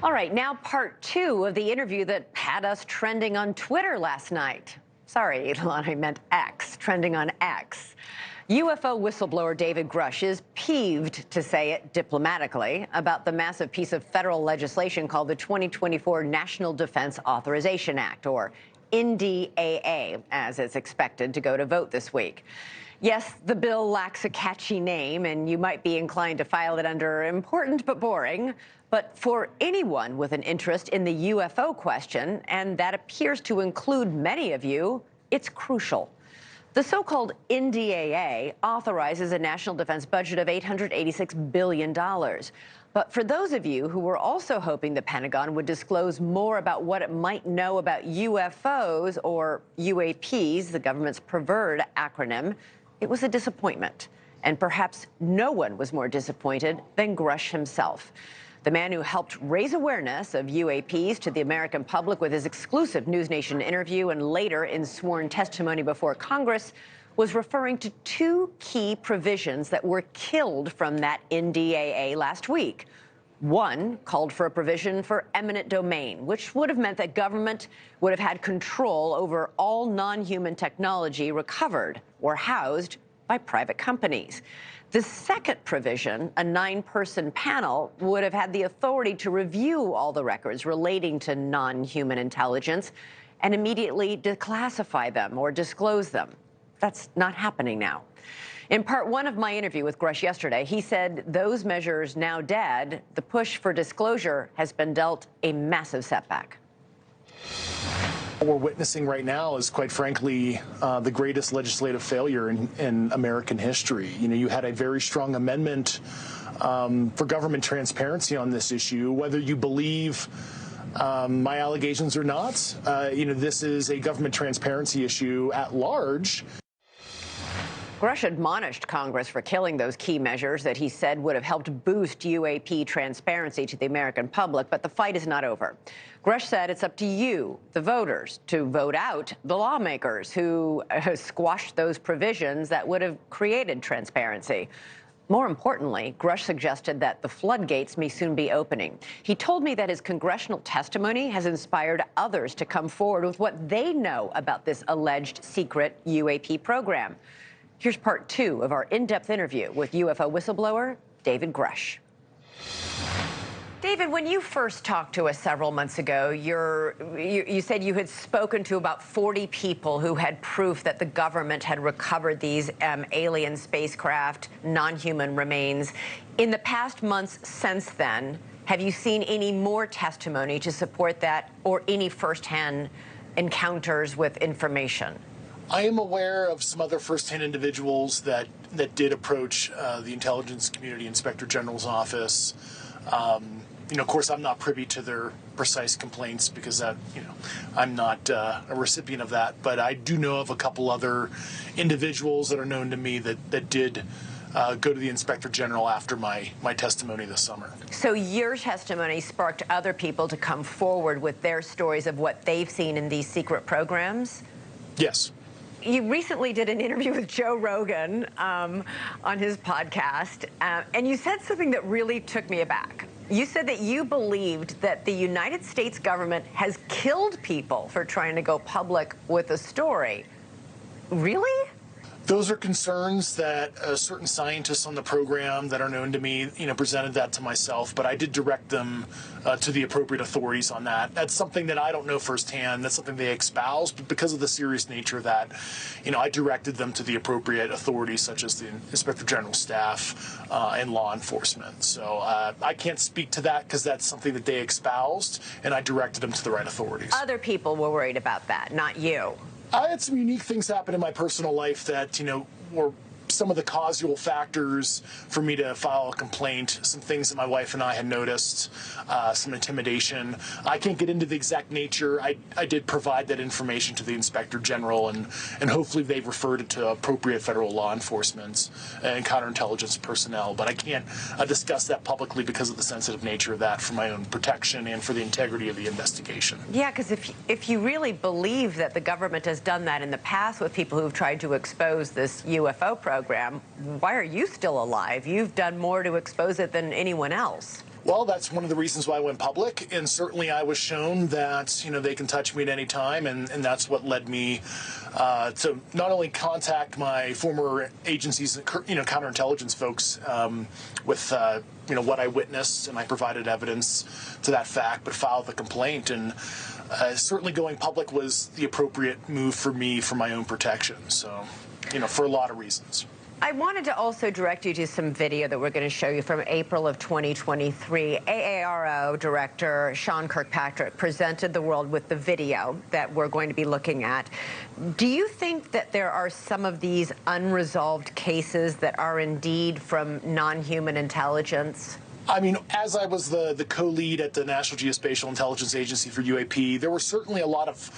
All right, now part two of the interview that had us trending on Twitter last night. Sorry, Elon, I meant X, trending on X. UFO whistleblower David Grusch is peeved, to say it diplomatically, about the massive piece of federal legislation called the 2024 National Defense Authorization Act, or NDAA, as it's expected to go to vote this week. Yes, the bill lacks a catchy name, and you might be inclined to file it under important but boring. But for anyone with an interest in the UFO question, and that appears to include many of you, it's crucial. The so-called NDAA authorizes a national defense budget of $886 billion. But for those of you who were also hoping the Pentagon would disclose more about what it might know about UFOs, or UAPs, the government's preferred acronym, it was a disappointment. And perhaps no one was more disappointed than Grusch himself. The man who helped raise awareness of UAPs to the American public with his exclusive NewsNation interview and later in sworn testimony before Congress was referring to two key provisions that were killed from that NDAA last week. One called for a provision for eminent domain, which would have meant that government would have had control over all non-human technology recovered or housed by private companies. The second provision, a 9-person panel, would have had the authority to review all the records relating to non-human intelligence and immediately declassify them or disclose them. That's not happening now. In part one of my interview with Grusch yesterday, he said those measures now dead, the push for disclosure has been dealt a massive setback. What we're witnessing right now is, quite frankly, the greatest legislative failure in American history. You know, you had a very strong amendment for government transparency on this issue. Whether you believe my allegations or not, you know, this is a government transparency issue at large. Grusch admonished Congress for killing those key measures that he said would have helped boost UAP transparency to the American public, but the fight is not over. Grusch said it's up to you, the voters, to vote out the lawmakers who squashed those provisions that would have created transparency. More importantly, Grusch suggested that the floodgates may soon be opening. He told me that his congressional testimony has inspired others to come forward with what they know about this alleged secret UAP program. Here's part two of our in-depth interview with UFO whistleblower David Grusch. David, when you first talked to us several months ago, you said you had spoken to about 40 people who had proof that the government had recovered these alien spacecraft, non-human remains. In the past months since then, have you seen any more testimony to support that, or any firsthand encounters with information? I am aware of some other first-hand individuals that did approach the Intelligence Community Inspector General's office. You know, of course, I'm not privy to their precise complaints because you know, I'm not a recipient of that. But I do know of a couple other individuals that are known to me that did go to the Inspector General after my testimony this summer. So your testimony sparked other people to come forward with their stories of what they've seen in these secret programs? Yes. You recently did an interview with Joe Rogan on his podcast, and you said something that really took me aback. You said that you believed that the United States government has killed people for trying to go public with a story. Really? Those are concerns that certain scientists on the program that are known to me, you know, presented that to myself, but I did direct them to the appropriate authorities on that. That's something that I don't know firsthand. That's something they espouse, but because of the serious nature of that, you know, I directed them to the appropriate authorities, such as the Inspector General staff and law enforcement. So I can't speak to that because that's something that they espoused, and I directed them to the right authorities. Other people were worried about that, not you. I had some unique things happen in my personal life that, you know, were some of the causal factors for me to file a complaint, some things that my wife and I had noticed, some intimidation. I can't get into the exact nature. I did provide that information to the Inspector General, and hopefully they've referred it to appropriate federal law enforcement and counterintelligence personnel, but I can't discuss that publicly because of the sensitive nature of that for my own protection and for the integrity of the investigation. Yeah, because if you really believe that the government has done that in the past with people who've tried to expose this UFO program, why are you still alive? You've done more to expose it than anyone else. Well, that's one of the reasons why I went public, and certainly I was shown that, they can touch me at any time, and that's what led me to not only contact my former agencies, counterintelligence folks with, what I witnessed, and I provided evidence to that fact, but filed the complaint, and certainly going public was the appropriate move for me for my own protection, so, for a lot of reasons. I wanted to also direct you to some video that we're going to show you from April of 2023. AARO Director Sean Kirkpatrick presented the world with the video that we're going to be looking at. Do you think that there are some of these unresolved cases that are indeed from non-human intelligence? I mean, as I was the co-lead at the National Geospatial Intelligence Agency for UAP, there were certainly a lot of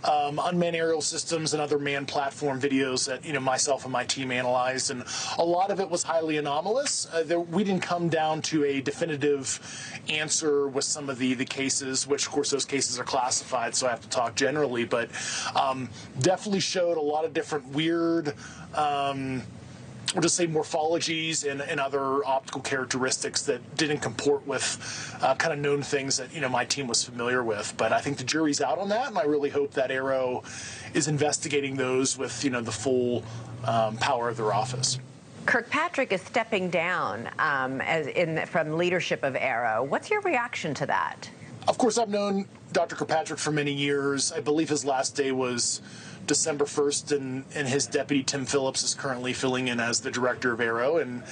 unmanned aerial systems and other manned platform videos that, myself and my team analyzed, and a lot of it was highly anomalous. We didn't come down to a definitive answer with some of the cases, which, of course, those cases are classified, so I have to talk generally, but definitely showed a lot of different weird we'll just say morphologies and other optical characteristics that didn't comport with kind of known things that, my team was familiar with. But I think the jury's out on that, and I really hope that AARO is investigating those with, the full power of their office. Kirkpatrick is stepping down from leadership of AARO. What's your reaction to that? Of course, I've known Dr. Kirkpatrick for many years. I believe his last day was December 1st, and his deputy, Tim Phillips, is currently filling in as the director of AARO. And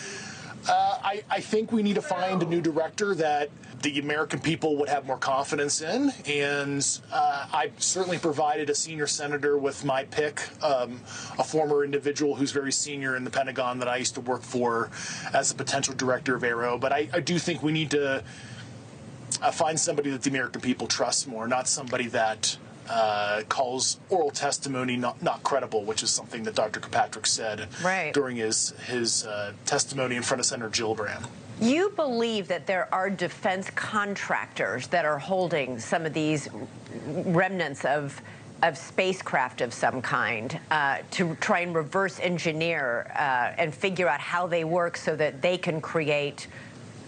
I think we need to find a new director that the American people would have more confidence in. And I certainly provided a senior senator with my pick, a former individual who's very senior in the Pentagon that I used to work for as a potential director of AARO. But I do think we need to find somebody that the American people trust more, not somebody that calls oral testimony not credible, which is something that Dr. Kirkpatrick said during his testimony in front of Senator Gillibrand. You believe that there are defense contractors that are holding some of these remnants of spacecraft of some kind to try and reverse engineer and figure out how they work so that they can create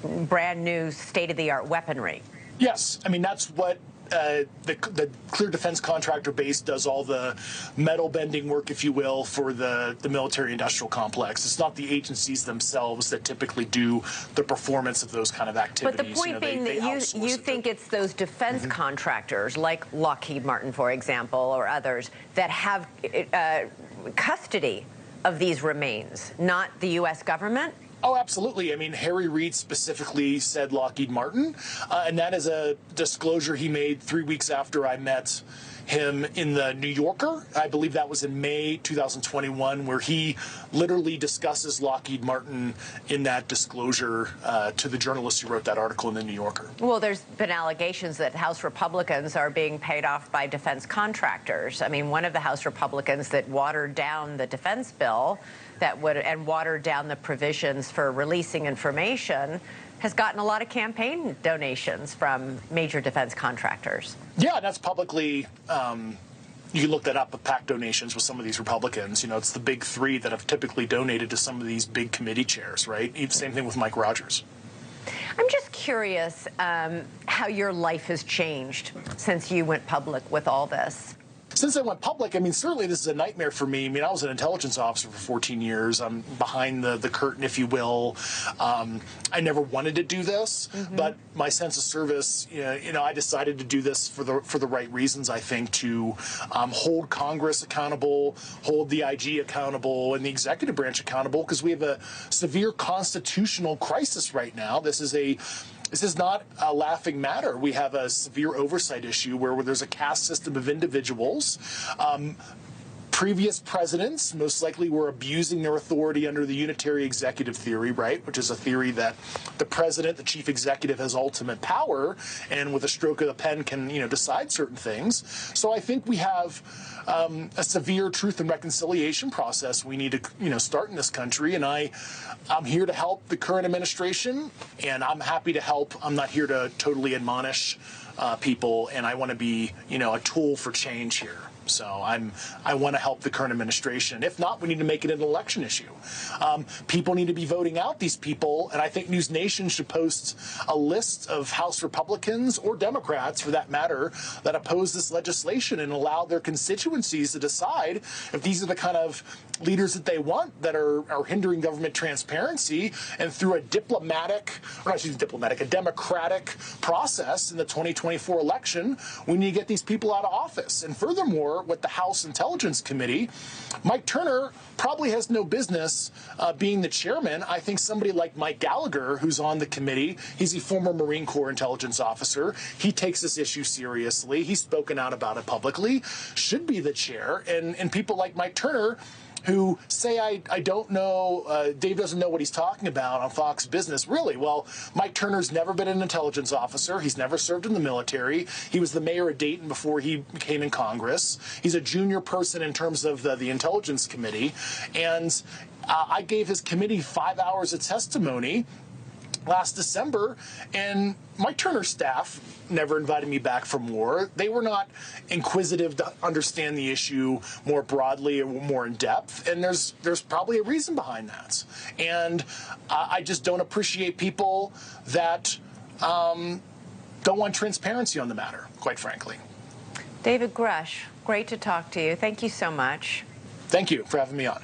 brand new state-of-the-art weaponry? Yes. I mean, that's what the clear defense contractor base does, all the metal bending work, if you will, for the military-industrial complex. It's not the agencies themselves that typically do the performance of those kind of activities. But the point being that you think it's those defense contractors, like Lockheed Martin, for example, or others, that have custody of these remains, not the U.S. government? Oh, absolutely. I mean, Harry Reid specifically said Lockheed Martin, and that is a disclosure he made 3 weeks after I met him in the New Yorker. I believe that was in May 2021, where he literally discusses Lockheed Martin in that disclosure to the journalist who wrote that article in the New Yorker. Well, there's been allegations that House Republicans are being paid off by defense contractors. I mean, one of the House Republicans that watered down the defense bill and watered down the provisions for releasing information has gotten a lot of campaign donations from major defense contractors. Yeah, that's publicly, you can look that up with PAC donations with some of these Republicans. It's the big three that have typically donated to some of these big committee chairs, right? Same thing with Mike Rogers. I'm just curious how your life has changed since you went public with all this. Since I went public, I mean, certainly this is a nightmare for me. I mean, I was an intelligence officer for 14 years. I'm behind the curtain, if you will. I never wanted to do this, but my sense of service, I decided to do this for the right reasons, I think, to hold Congress accountable, hold the IG accountable, and the executive branch accountable, because we have a severe constitutional crisis right now. This is not a laughing matter. We have a severe oversight issue where there's a caste system of individuals. Previous presidents most likely were abusing their authority under the unitary executive theory, right, which is a theory that the president, the chief executive, has ultimate power and with a stroke of the pen can, decide certain things. So I think we have a severe truth and reconciliation process we need to, start in this country. And I'm here to help the current administration, and I'm happy to help. I'm not here to totally admonish people, and I want to be, a tool for change here. So I want to help the current administration. If not, we need to make it an election issue. People need to be voting out these people, and I think News Nation should post a list of House Republicans or Democrats, for that matter, that oppose this legislation and allow their constituencies to decide if these are the kind of leaders that they want that are hindering government transparency. And through a a democratic process in the 2024 election, we need to get these people out of office. And furthermore, with the House Intelligence Committee, Mike Turner probably has no business being the chairman. I think somebody like Mike Gallagher, who's on the committee, he's a former Marine Corps intelligence officer. He takes this issue seriously. He's spoken out about it publicly, should be the chair. And people like Mike Turner, who say, I don't know, Dave doesn't know what he's talking about on Fox Business. Really? Well, Mike Turner's never been an intelligence officer. He's never served in the military. He was the mayor of Dayton before he became in Congress. He's a junior person in terms of the Intelligence Committee. And I gave his committee 5 hours of testimony last December, and Mike Turner's staff never invited me back for more. They were not inquisitive to understand the issue more broadly or more in depth, and there's probably a reason behind that. And I just don't appreciate people that don't want transparency on the matter, quite frankly. David Grusch, great to talk to you. Thank you so much. Thank you for having me on.